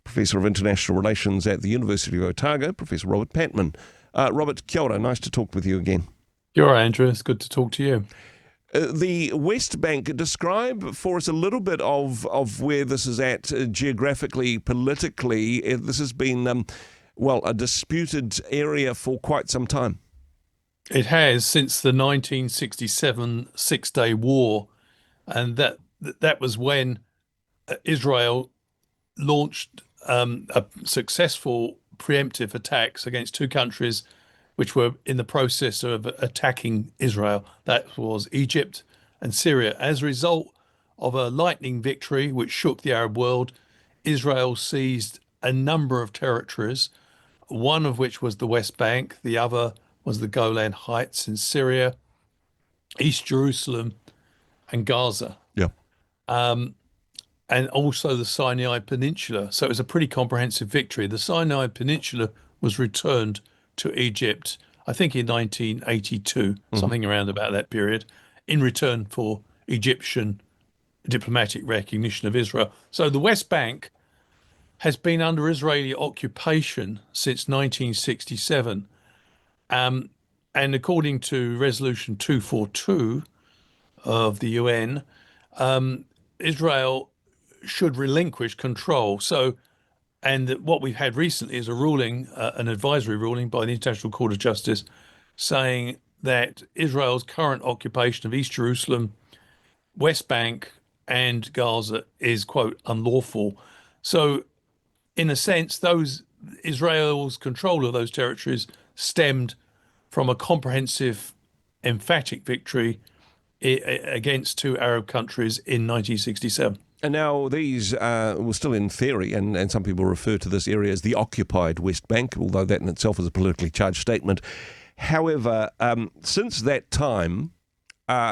Professor of International Relations at the University of Otago, Professor Robert Patman. Robert, kia ora, nice to talk with you again. Kia ora, Andrew. It's good to talk to you. The West Bank, describe for us a little bit of where this is at geographically, politically. This has been, a disputed area for quite some time. It has since the 1967 Six-Day War, and that was when Israel launched a successful preemptive attacks against two countries which were in the process of attacking Israel. That was Egypt and Syria. As a result of a lightning victory which shook the Arab world, Israel seized a number of territories, one of which was the West Bank, the other was the Golan Heights in Syria, East Jerusalem, and Gaza. Yeah. And also the Sinai Peninsula. So it was a pretty comprehensive victory. The Sinai Peninsula was returned to Egypt, I think in 1982, something around about that period, in return for Egyptian diplomatic recognition of Israel. So the West Bank has been under Israeli occupation since 1967. And according to Resolution 242 of the UN, Israel should relinquish control. So, and what we've had recently is a ruling, an advisory ruling by the International Court of Justice, saying that Israel's current occupation of East Jerusalem, West Bank, and Gaza is, quote, unlawful. So, in a sense, Israel's control of those territories stemmed from a comprehensive, emphatic victory against two Arab countries in 1967. And now these were still in theory, and some people refer to this area as the occupied West Bank, although that in itself is a politically charged statement. However, since that time,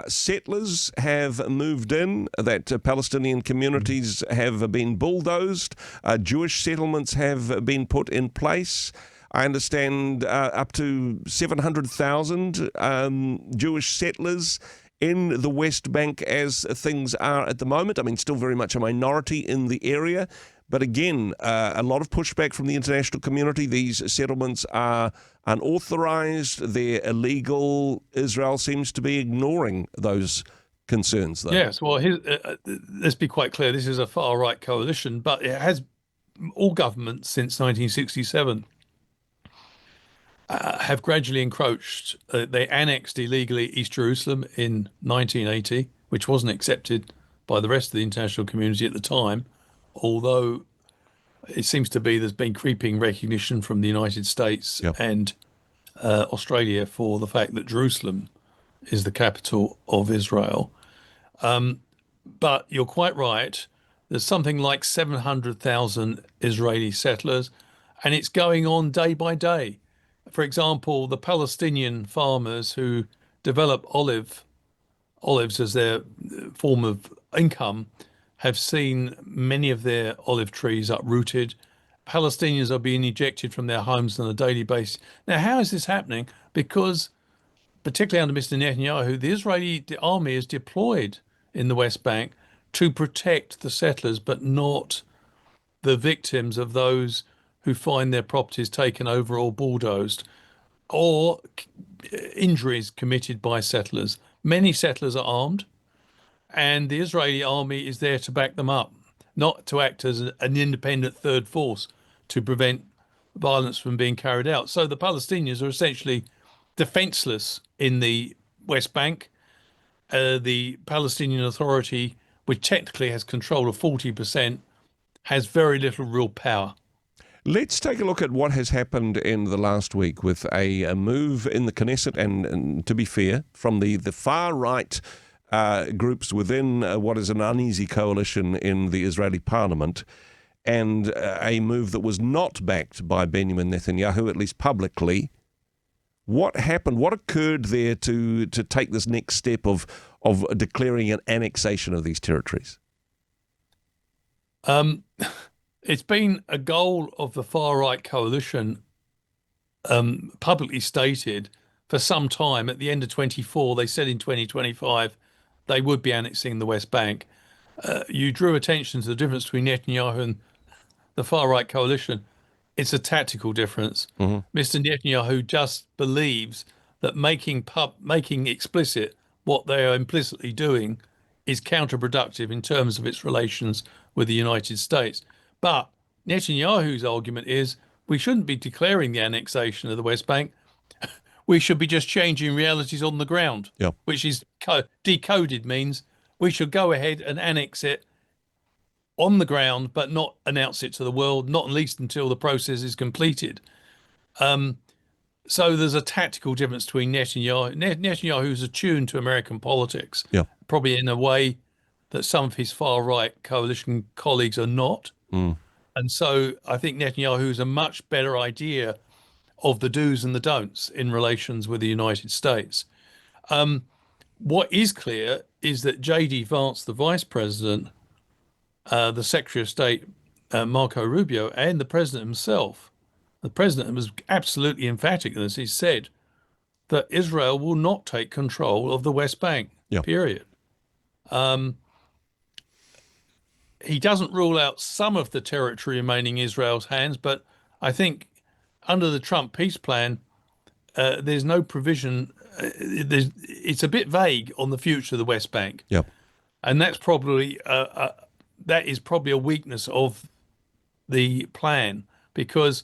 settlers have moved in, that Palestinian communities have been bulldozed, Jewish settlements have been put in place. I understand up to 700,000 Jewish settlers in the West Bank as things are at the moment. I mean, still very much a minority in the area. But again, a lot of pushback from the international community. These settlements are unauthorized. They're illegal. Israel seems to be ignoring those concerns, though. Yes, well, let's be quite clear. This is a far-right coalition, but it has all governments since 1967 have gradually encroached. They annexed illegally East Jerusalem in 1980, which wasn't accepted by the rest of the international community at the time, although it seems to be there's been creeping recognition from the United States and Australia for the fact that Jerusalem is the capital of Israel. But you're quite right. There's something like 700,000 Israeli settlers, and it's going on day by day. For example, the Palestinian farmers who develop olives as their form of income have seen many of their olive trees uprooted. Palestinians are being ejected from their homes on a daily basis. Now, how is this happening? Because, particularly under Mr. Netanyahu, the Israeli army is deployed in the West Bank to protect the settlers, but not the victims of those who find their properties taken over or bulldozed, or injuries committed by settlers. Many settlers are armed, and the Israeli army is there to back them up, not to act as an independent third force to prevent violence from being carried out. So the Palestinians are essentially defenseless in the West Bank. The Palestinian Authority, which technically has control of 40%, has very little real power. Let's take a look at what has happened in the last week with a move in the Knesset, and to be fair, from the far-right groups within what is an uneasy coalition in the Israeli parliament, and a move that was not backed by Benjamin Netanyahu, at least publicly. What happened? What occurred there to take this next step of declaring an annexation of these territories? It's been a goal of the far-right coalition, publicly stated for some time. At the end of 24, they said in 2025 they would be annexing the West Bank. You drew attention to the difference between Netanyahu and the far-right coalition, it's a tactical difference. Mr. Netanyahu just believes that making explicit what they are implicitly doing is counterproductive in terms of its relations with the United States. But Netanyahu's argument is we shouldn't be declaring the annexation of the West Bank. We should be just changing realities on the ground, Yeah. which is decoded means we should go ahead and annex it on the ground, but not announce it to the world, not at least until the process is completed. So there's a tactical difference between Netanyahu. Netanyahu's attuned to American politics, Yeah. probably in a way that some of his far-right coalition colleagues are not. And so I think Netanyahu has a much better idea of the do's and the don'ts in relations with the United States. What is clear is that J.D. Vance, the vice president, the Secretary of State, Marco Rubio, and the president himself, the president was absolutely emphatic in this. He said that Israel will not take control of the West Bank, period. He doesn't rule out some of the territory remaining in Israel's hands, but I think under the Trump peace plan, there's no provision. It's a bit vague on the future of the West Bank. And that's probably a weakness of the plan, because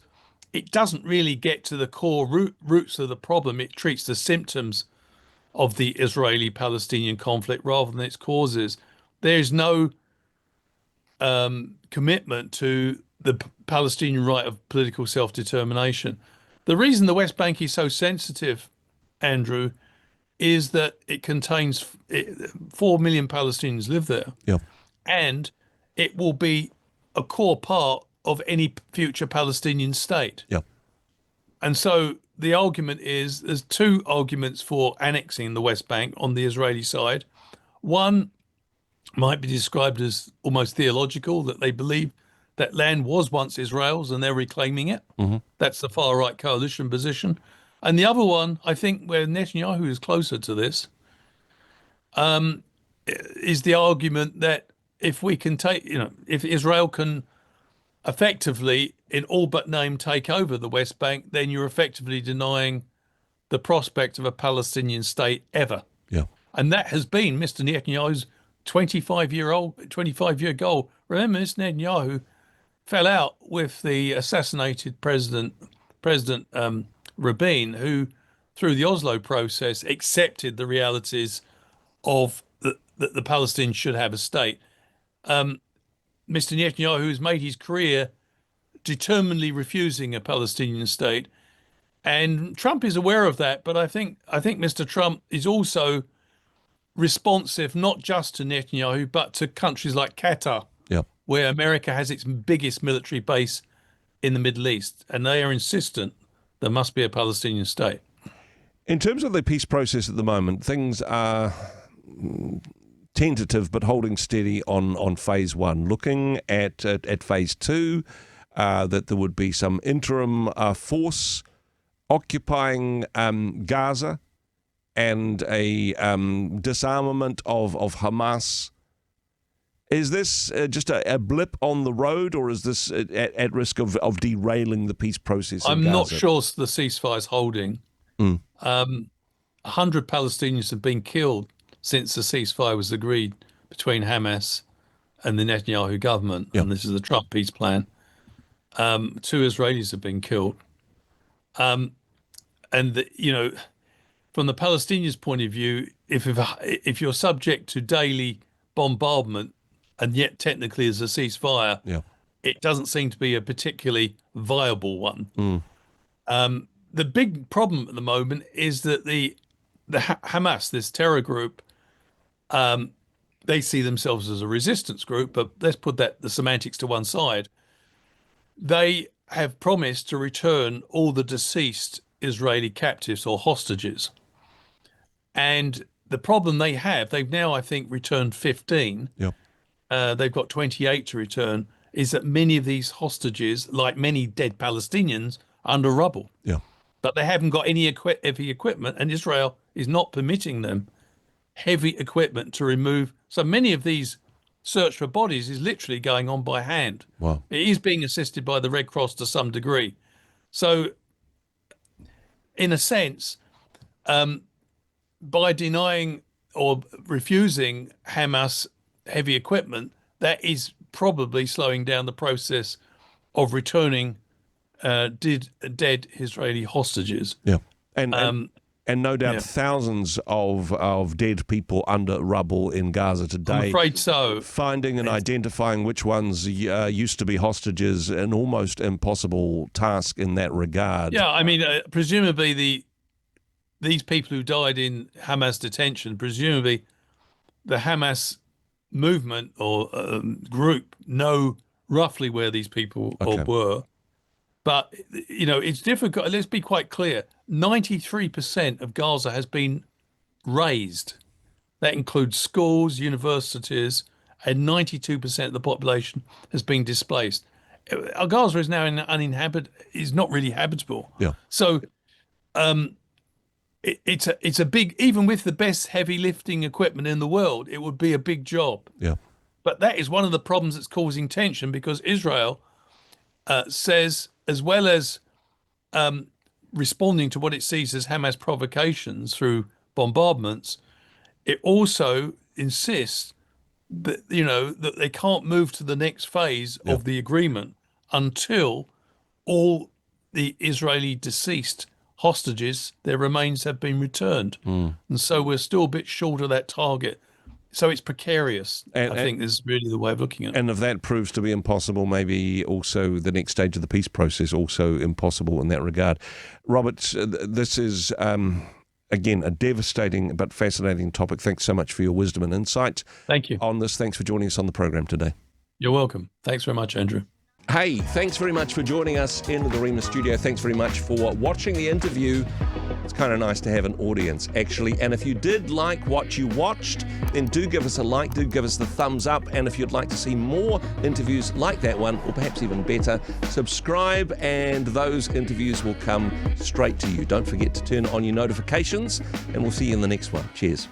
it doesn't really get to the core roots of the problem. It treats the symptoms of the Israeli-Palestinian conflict rather than its causes. There's no commitment to the Palestinian right of political self-determination. The reason the West Bank is so sensitive, Andrew, is that it contains 4 million Palestinians live there. And it will be a core part of any future Palestinian state. And so the argument is, there's two arguments for annexing the West Bank on the Israeli side. One might be described as almost theological, that they believe that land was once Israel's and they're reclaiming it. That's the far-right coalition position. And the other one, I think, where Netanyahu is closer to this, is the argument that if we can take, if Israel can effectively, in all but name, take over the West Bank, then you're effectively denying the prospect of a Palestinian state ever. And that has been Mr. Netanyahu's 25-year goal. Remember, Mr. Netanyahu fell out with the assassinated President Rabin, who, through the Oslo process, accepted the realities of that the Palestinians should have a state. Mr. Netanyahu has made his career determinedly refusing a Palestinian state, and Trump is aware of that. But I think Mr. Trump is also responsive not just to Netanyahu, but to countries like Qatar, where America has its biggest military base in the Middle East, and they are insistent there must be a Palestinian state. In terms of the peace process at the moment, things are tentative but holding steady on phase one. Looking at phase two, that there would be some interim force occupying Gaza and a disarmament of Hamas. Is this just a blip on the road, or is this at risk of derailing the peace process in I'm Gaza? not sure the ceasefire is holding. 100 Palestinians have been killed since the ceasefire was agreed between Hamas and the Netanyahu government, and this is the Trump peace plan. 2 Israelis have been killed. And, from the Palestinians' point of view, if you're subject to daily bombardment, and yet technically there's a ceasefire, it doesn't seem to be a particularly viable one. The big problem at the moment is that the Hamas, this terror group, they see themselves as a resistance group, but let's put the semantics to one side. They have promised to return all the deceased Israeli captives or hostages. And the problem they've now, I think, returned 15. They've got 28 to return, is that many of these hostages, like many dead Palestinians, are under rubble. But they haven't got any heavy equipment, and Israel is not permitting them heavy equipment to remove. So many of these search for bodies is literally going on by hand. Wow. It is being assisted by the Red Cross to some degree. So, in a sense, by denying or refusing Hamas heavy equipment, that is probably slowing down the process of returning dead Israeli hostages. Yeah. And no doubt thousands of dead people under rubble in Gaza today. I'm afraid so. Finding and identifying which ones used to be hostages, an almost impossible task in that regard. Yeah, I mean, presumably these people who died in Hamas detention, presumably the Hamas movement or group know roughly where these people were. But, it's difficult. Let's be quite clear. 93% of Gaza has been razed. That includes schools, universities, and 92% of the population has been displaced. Gaza is now is not really habitable. Yeah. So it's a big, even with the best heavy lifting equipment in the world, it would be a big job. Yeah. But that is one of the problems that's causing tension, because Israel says, as well as responding to what it sees as Hamas provocations through bombardments, it also insists that that they can't move to the next phase of the agreement until all the Israeli deceased hostages, their remains, have been returned. And so we're still a bit short of that target. So it's precarious, I think is really the way of looking at it. And if that proves to be impossible, maybe also the next stage of the peace process also impossible in that regard. Robert, this is, again, a devastating but fascinating topic. Thanks so much for your wisdom and insight. Thank you. On this. Thanks for joining us on the program today. You're welcome. Thanks very much, Andrew. Hey, thanks very much for joining us in the Rema studio. Thanks very much for watching the interview. It's kind of nice to have an audience, actually. And if you did like what you watched, then do give us a like, do give us the thumbs up. And if you'd like to see more interviews like that one, or perhaps even better, subscribe and those interviews will come straight to you. Don't forget to turn on your notifications, and we'll see you in the next one. Cheers.